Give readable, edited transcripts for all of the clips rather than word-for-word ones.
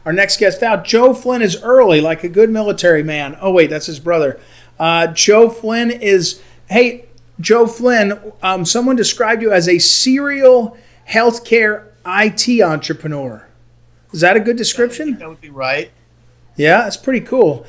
our next guest out. Joe Flynn is early, like a good military man. Oh, wait, that's his brother. Joe Flynn is, hey, Joe Flynn, someone described you as a serial healthcare IT entrepreneur. Is that a good description? I think that would be right. Yeah, that's pretty cool.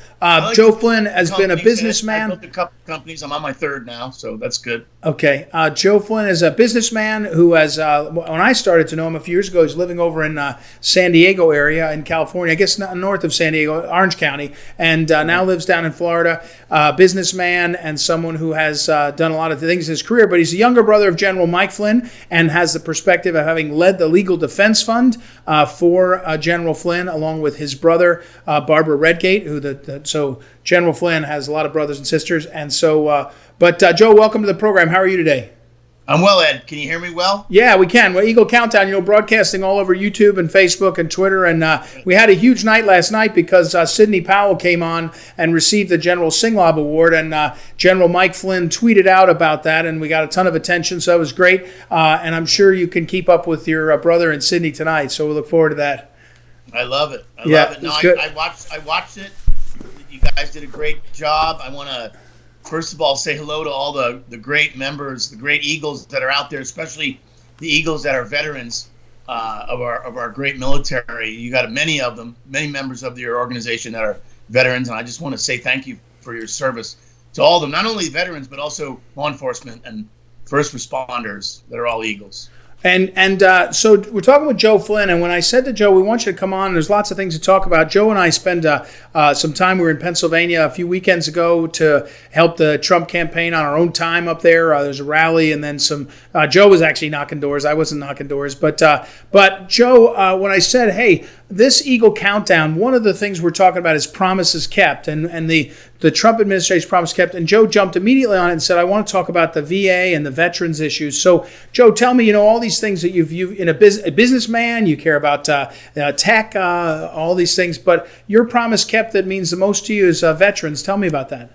Joe Flynn has been a businessman. I built a couple companies. I'm on my third now, so that's good. Okay. Joe Flynn is a businessman who has, when I started to know him a few years ago, he's living over in San Diego area in California, I guess north of San Diego, Orange County, and now lives down in Florida. Businessman and someone who has done a lot of things in his career, but he's the younger brother of General Mike Flynn and has the perspective of having led the Legal Defense Fund for General Flynn, along with his brother, Barbara Redgate, so General Flynn has a lot of brothers and sisters. And so, Joe, welcome to the program. How are you today? I'm well, Ed. Can you hear me well? Yeah, we can. Well, Eagle Countdown, broadcasting all over YouTube and Facebook and Twitter. And we had a huge night last night because Sidney Powell came on and received the General Singlaub Award. And General Mike Flynn tweeted out about that, and we got a ton of attention. So that was great. And I'm sure you can keep up with your brother and Sidney tonight. So we look forward to that. I love it. I love it. No, I watched it. You guys did a great job. I want to, first of all, say hello to all the great members, the great Eagles that are out there, especially the Eagles that are veterans of our great military. You got many of them, many members of your organization that are veterans, and I just want to say thank you for your service to all of them, not only veterans, but also law enforcement and first responders that are all Eagles. And so we're talking with Joe Flynn, and when I said to Joe, we want you to come on, there's lots of things to talk about. Joe and I spent some time, we were in Pennsylvania a few weekends ago to help the Trump campaign on our own time up there. There's a rally, and then some, Joe was actually knocking doors. I wasn't knocking doors. But Joe, when I said, hey, this Eagle Countdown, one of the things we're talking about is promises kept, and the Trump administration's promise kept. And Joe jumped immediately on it and said, I want to talk about the VA and the veterans issues. So, Joe, tell me, all these things that you've in a businessman, you care about tech, all these things, but your promise kept that means the most to you is veterans. Tell me about that.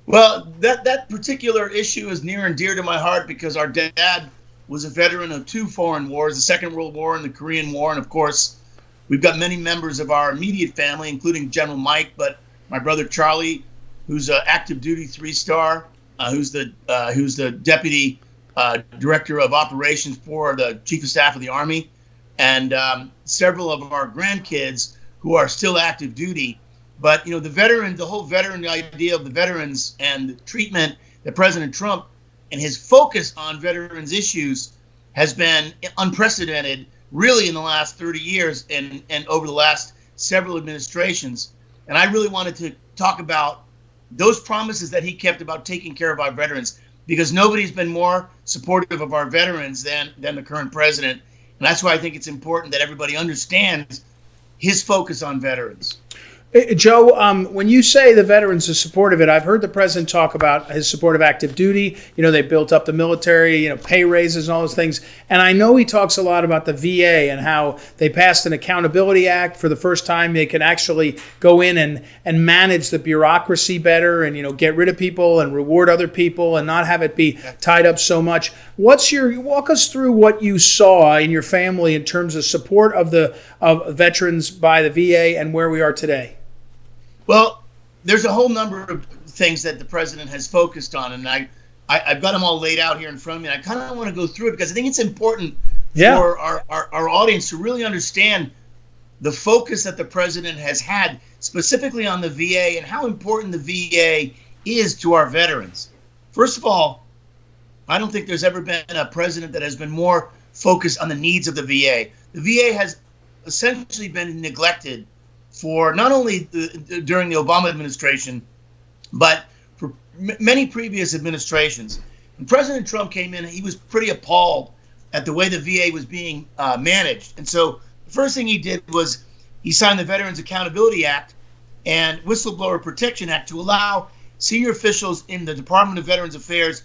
Well, that particular issue is near and dear to my heart because our dad was a veteran of two foreign wars, the Second World War and the Korean War. And of course, we've got many members of our immediate family, including General Mike, but my brother Charlie, who's an active duty 3-star, who's the deputy director of operations for the chief of staff of the Army, and several of our grandkids who are still active duty. But the whole veteran idea of the veterans and the treatment that President Trump and his focus on veterans issues has been unprecedented, really, in the last 30 years and over the last several administrations. And I really wanted to talk about those promises that he kept about taking care of our veterans, because nobody's been more supportive of our veterans than the current president. And that's why I think it's important that everybody understands his focus on veterans. Joe, when you say the veterans are supportive of it, I've heard the president talk about his support of active duty. They built up the military, pay raises and all those things. And I know he talks a lot about the VA and how they passed an accountability act for the first time. They can actually go in and manage the bureaucracy better and, get rid of people and reward other people and not have it be tied up so much. Walk us through what you saw in your family in terms of support of veterans by the VA and where we are today. Well, there's a whole number of things that the president has focused on, and I've got them all laid out here in front of me. I kind of want to go through it because I think it's important for our audience to really understand the focus that the president has had specifically on the VA and how important the VA is to our veterans. First of all, I don't think there's ever been a president that has been more focused on the needs of the VA. The VA has essentially been neglected for not only during the Obama administration, but for many previous administrations. When President Trump came in, he was pretty appalled at the way the VA was being managed. And so the first thing he did was he signed the Veterans Accountability Act and Whistleblower Protection Act to allow senior officials in the Department of Veterans Affairs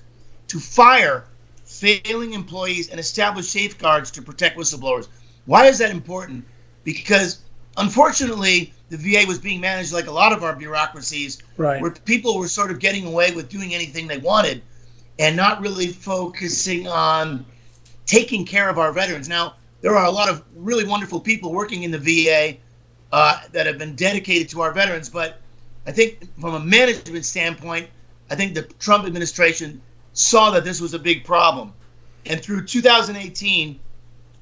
to fire failing employees and establish safeguards to protect whistleblowers. Why is that important? Because unfortunately, the VA was being managed like a lot of our bureaucracies, where people were sort of getting away with doing anything they wanted and not really focusing on taking care of our veterans. Now, there are a lot of really wonderful people working in the VA, that have been dedicated to our veterans. But I think from a management standpoint, I think the Trump administration saw that this was a big problem. And through 2018,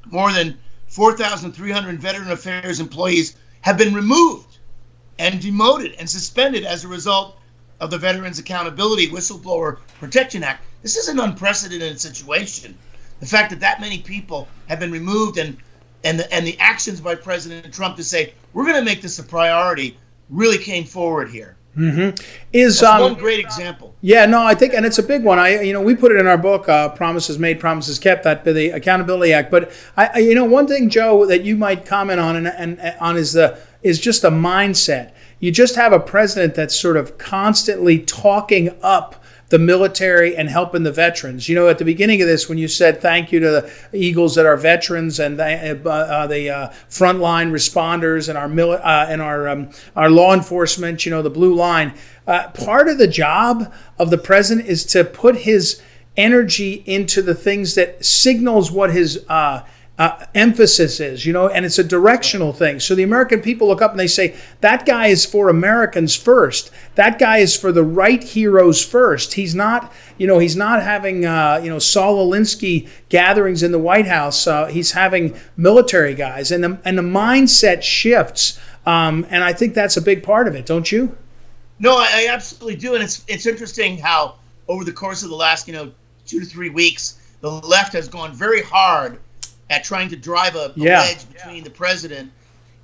more than 4,300 Veteran Affairs employees have been removed and demoted and suspended as a result of the Veterans Accountability Whistleblower Protection Act. This is an unprecedented situation. The fact that that many people have been removed and the actions by President Trump to say, we're going to make this a priority, really came forward here. Mm-hmm. That's one great example. Yeah, no, I think, and it's a big one. We put it in our book, Promises Made, Promises Kept, that the Accountability Act. But one thing, Joe, that you might comment on is just a mindset. You just have a president that's sort of constantly talking up the military and helping the veterans. At the beginning of this, when you said thank you to the Eagles that are veterans and the frontline responders and our law enforcement, the blue line, part of the job of the president is to put his energy into the things that signals what his emphasis is, and it's a directional thing. So the American people look up and they say, that guy is for Americans first. That guy is for the right heroes first. He's not having, Saul Alinsky gatherings in the White House. He's having military guys, and the mindset shifts. And I think that's a big part of it, don't you? No, I absolutely do. And it's interesting how over the course of the last, 2 to 3 weeks, the left has gone very hard at trying to drive a wedge between the president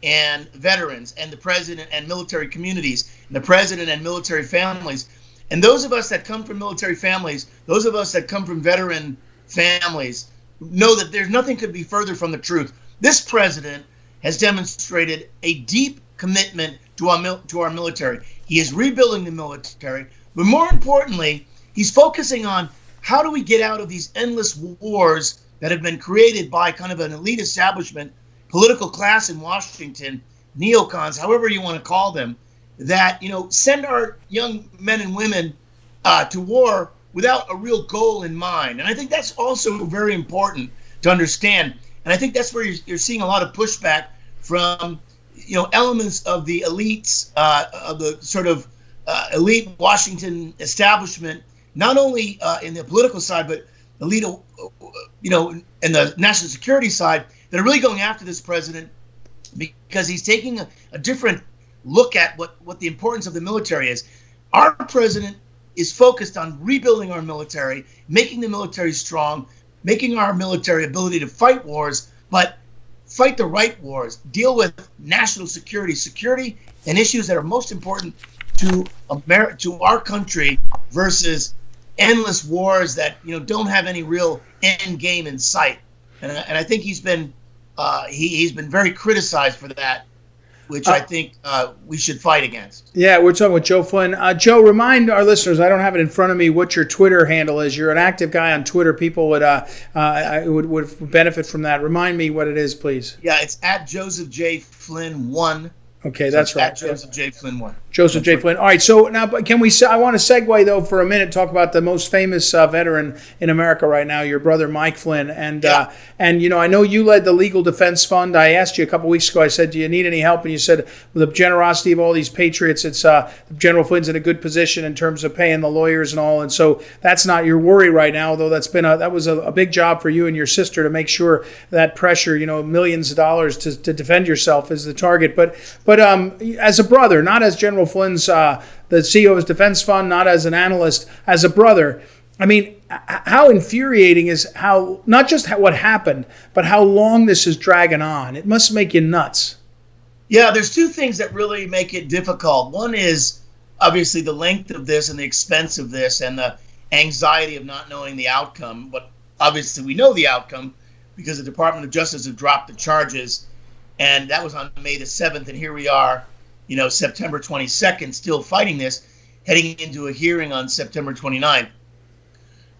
and veterans, and the president and military communities, and the president and military families. And those of us that come from military families, those of us that come from veteran families, know that there's nothing could be further from the truth. This president has demonstrated a deep commitment to our military. He is rebuilding the military, but more importantly, he's focusing on how do we get out of these endless wars that have been created by kind of an elite establishment, political class in Washington, neocons, however you want to call them, that, send our young men and women to war without a real goal in mind. And I think that's also very important to understand. And I think that's where you're seeing a lot of pushback from, elements of the elites, of the sort of elite Washington establishment, not only in the political side, but elite, and the national security side, that are really going after this president because he's taking a different look at what the importance of the military is. Our president is focused on rebuilding our military, making the military strong, making our military ability to fight wars, but fight the right wars, deal with national security, and issues that are most important to our country versus endless wars that don't have any real end game in sight. And I think he's been very criticized for that, which I think we should fight against. Yeah, we're talking with Joe Flynn. Joe, remind our listeners, I don't have it in front of me, what your Twitter handle is. You're an active guy on Twitter. People would benefit from that. Remind me what it is, please. Yeah, it's at Joseph J. Flynn 1. Okay, that's right. At Joseph J. Flynn 1. Joseph J. Flynn. All right, so now I want to segue, though, for a minute, talk about the most famous veteran in America right now, your brother, Mike Flynn. And, I know you led the Legal Defense Fund. I asked you a couple weeks ago, I said, do you need any help? And you said, with the generosity of all these patriots, it's General Flynn's in a good position in terms of paying the lawyers and all. And so that's not your worry right now, though that was a big job for you and your sister to make sure that pressure, millions of dollars to defend yourself is the target. But as a brother, not as General Flynn's the CEO of his defense fund, not as an analyst, as a brother, I mean, how infuriating is not just what happened, but how long this is dragging on. It must make you nuts. Yeah, there's two things that really make it difficult. One is obviously the length of this and the expense of this and the anxiety of not knowing the outcome. But obviously we know the outcome because the Department of Justice have dropped the charges. And that was on May the 7th. And here we are, September 22nd, still fighting this, heading into a hearing on September 29th.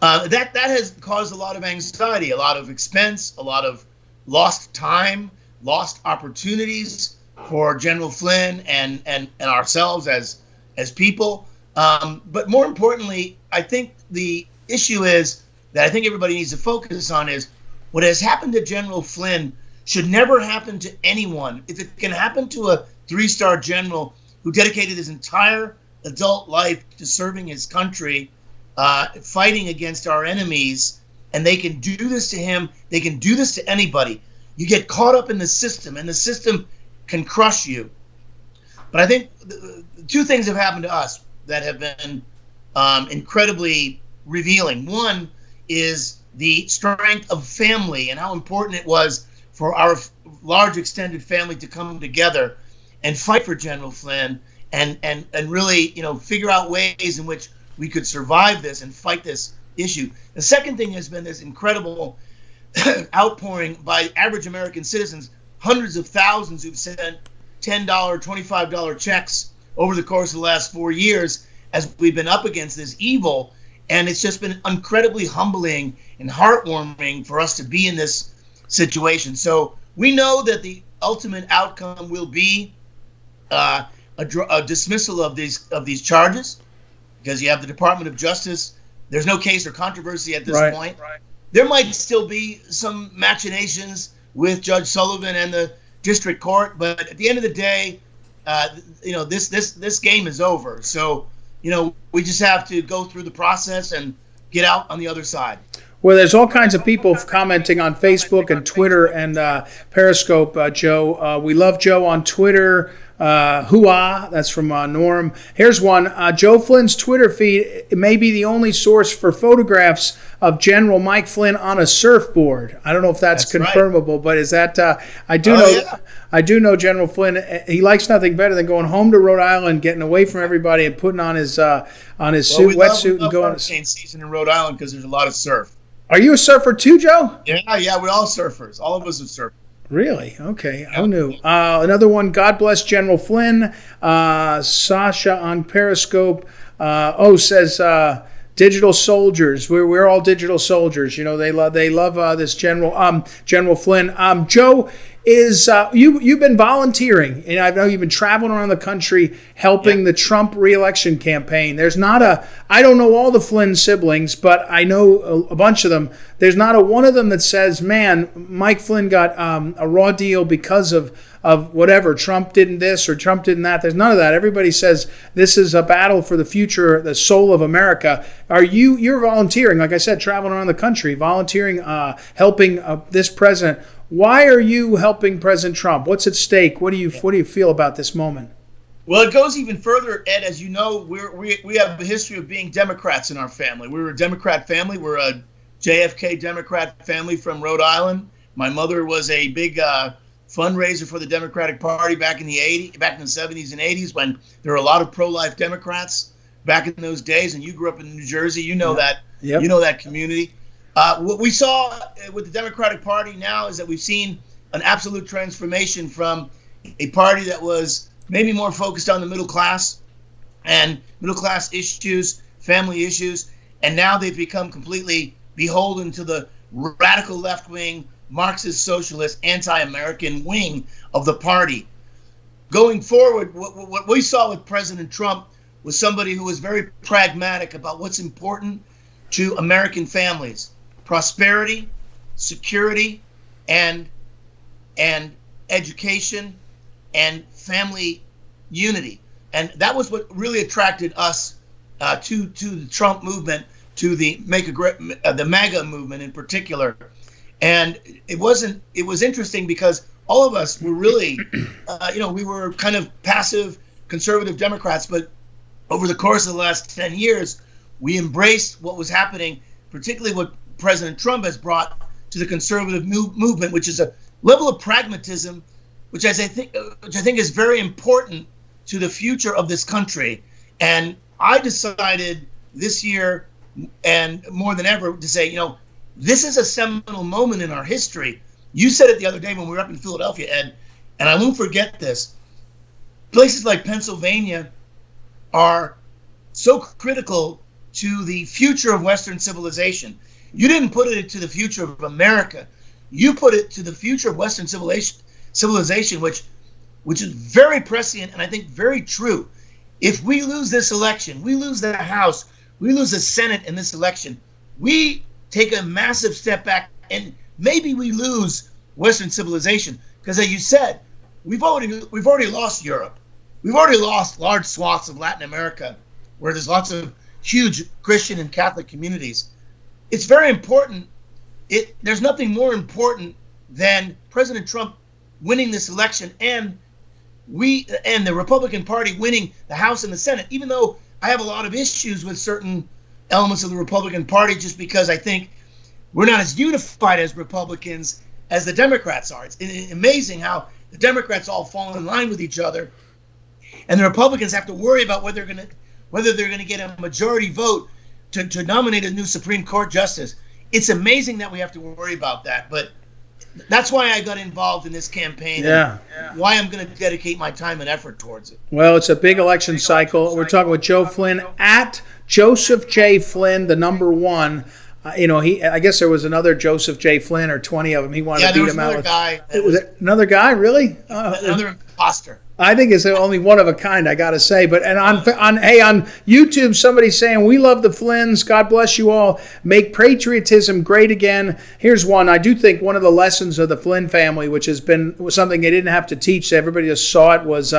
That has caused a lot of anxiety, a lot of expense, a lot of lost time, lost opportunities for General Flynn and ourselves as people. But more importantly, I think the issue is that I think everybody needs to focus on is what has happened to General Flynn should never happen to anyone. If it can happen to a 3-star general who dedicated his entire adult life to serving his country, fighting against our enemies, and they can do this to him. They can do this to anybody. You get caught up in the system, and the system can crush you. But I think two things have happened to us that have been incredibly revealing. One is the strength of family and how important it was for our large extended family to come together and fight for General Flynn and really, figure out ways in which we could survive this and fight this issue. The second thing has been this incredible outpouring by average American citizens, hundreds of thousands who've sent $10, $25 checks over the course of the last 4 years as we've been up against this evil. And it's just been incredibly humbling and heartwarming for us to be in this situation. So we know that the ultimate outcome will be a dismissal of these charges, because you have the Department of Justice. There's no case or controversy at this point. Right. There might still be some machinations with Judge Sullivan and the district court, but at the end of the day, this game is over. So, we just have to go through the process and get out on the other side. Well, there's all kinds of people commenting on Facebook and Twitter and Periscope, Joe. We love Joe on Twitter. Hoo-ah, that's from Norm. Here's one. Joe Flynn's Twitter feed may be the only source for photographs of General Mike Flynn on a surfboard. I don't know if that's confirmable, right. But is that I do know General Flynn. He likes nothing better than going home to Rhode Island, getting away from everybody, and putting on his wetsuit and going. Hurricane season in Rhode Island because there's a lot of surf. Are you a surfer too, Joe? Yeah, we're all surfers. All of us are surfers. Really? Okay. Who knew? Another one. God bless General Flynn. Sasha on Periscope. Says digital soldiers. We're all digital soldiers. They love this General Flynn. Joe, is you've been volunteering, and I know you've been traveling around the country helping the Trump re-election campaign. There's not I don't know all the Flynn siblings, but I know a bunch of them. There's not a one of them that says, man, Mike Flynn got a raw deal because of whatever, Trump didn't this or Trump didn't that. There's none of that. Everybody says this is a battle for the future, the soul of America. You're volunteering, like I said, traveling around the country, volunteering, helping this president. Why are you helping President Trump? What's at stake? What do you feel about this moment? Well, it goes even further, Ed. As you know, we have a history of being Democrats in our family. We're a Democrat family. We're a JFK Democrat family from Rhode Island. My mother was a big fundraiser for the Democratic Party back in the 70s and 80s, when there were a lot of pro-life Democrats back in those days. And you grew up in New Jersey. You know that. Yep. You know that community. What we saw with the Democratic Party now is that we've seen an absolute transformation from a party that was maybe more focused on the middle class and middle class issues, family issues, and now they've become completely beholden to the radical left-wing, Marxist, socialist, anti-American wing of the party. Going forward, what we saw with President Trump was somebody who was very pragmatic about what's important to American families: prosperity, security, and education, and family unity. And that was what really attracted us to the Trump movement, to the MAGA movement in particular. And it was interesting because all of us were really, we were kind of passive conservative Democrats, but over the course of the last 10 years, we embraced what was happening, particularly what President Trump has brought to the conservative movement, which is a level of pragmatism, which I think is very important to the future of this country. And I decided this year, and more than ever, to say, this is a seminal moment in our history. You said it the other day when we were up in Philadelphia, Ed, and I won't forget this. Places like Pennsylvania are so critical to the future of Western civilization. You didn't put it to the future of America. You put it to the future of Western civilization, which is very prescient and I think very true. If we lose this election, we lose the House, we lose the Senate in this election, we take a massive step back, and maybe we lose Western civilization. Because as you said, we've already lost Europe. We've already lost large swaths of Latin America, where there's lots of huge Christian and Catholic communities. It's very important. There's nothing more important than President Trump winning this election and the Republican Party winning the House and the Senate, even though I have a lot of issues with certain elements of the Republican Party, just because I think we're not as unified as Republicans as the Democrats are. It's amazing how the Democrats all fall in line with each other, and the Republicans have to worry about whether they're going to get a majority vote to nominate a new Supreme Court justice. It's amazing that we have to worry about that, but that's why I got involved in this campaign. And why I'm going to dedicate my time and effort towards it. Well, it's a big election cycle. We're talking with Joe Flynn at Joseph J. Flynn, the number one. I guess there was another Joseph J. Flynn or 20 of them. He wanted to beat him out. Another guy, really? Another imposter. I think it's only one of a kind, I got to say. But on YouTube, somebody's saying, we love the Flynns. God bless you all. Make patriotism great again. Here's one. I do think one of the lessons of the Flynn family, which has been something they didn't have to teach, everybody just saw it, was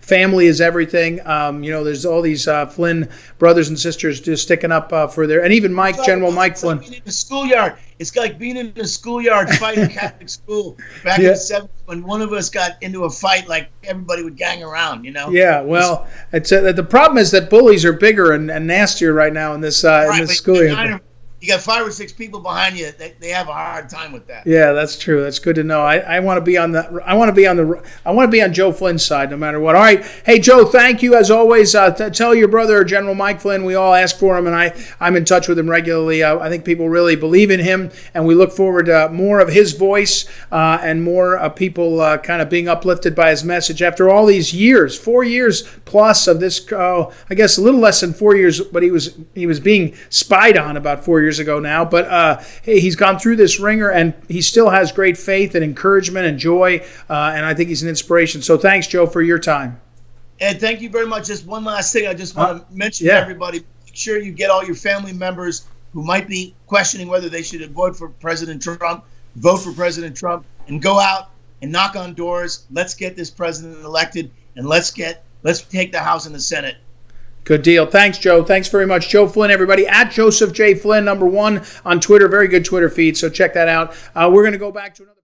family is everything. There's all these Flynn brothers and sisters just sticking up for their, and even General Mike Flynn. Being in the schoolyard. It's like being in the schoolyard fighting Catholic school back in the 70s when one of us got into a fight, like everybody would gang around, Yeah, well, the problem is that bullies are bigger and nastier right now in this schoolyard. You got 5 or 6 people behind you. They have a hard time with that. Yeah, that's true. That's good to know. I want to be on Joe Flynn's side, no matter what. All right, hey Joe, thank you as always. Tell your brother General Mike Flynn we all ask for him, and I'm in touch with him regularly. I think people really believe in him, and we look forward to more of his voice and more people kind of being uplifted by his message after all these years, 4 years plus of this. I guess a little less than 4 years, but he was being spied on about 4 years ago now, but hey, he's gone through this ringer and he still has great faith and encouragement and joy, and I think he's an inspiration. So thanks, Joe, for your time. And thank you very much. Just one last thing I just want to mention to everybody. Make sure you get all your family members who might be questioning whether they should vote for President Trump, and go out and knock on doors. Let's get this president elected, and let's take the House and the Senate. Good deal. Thanks, Joe. Thanks very much. Joe Flynn, everybody, at Joseph J. Flynn, number one on Twitter. Very good Twitter feed, so check that out. We're going to go back to another.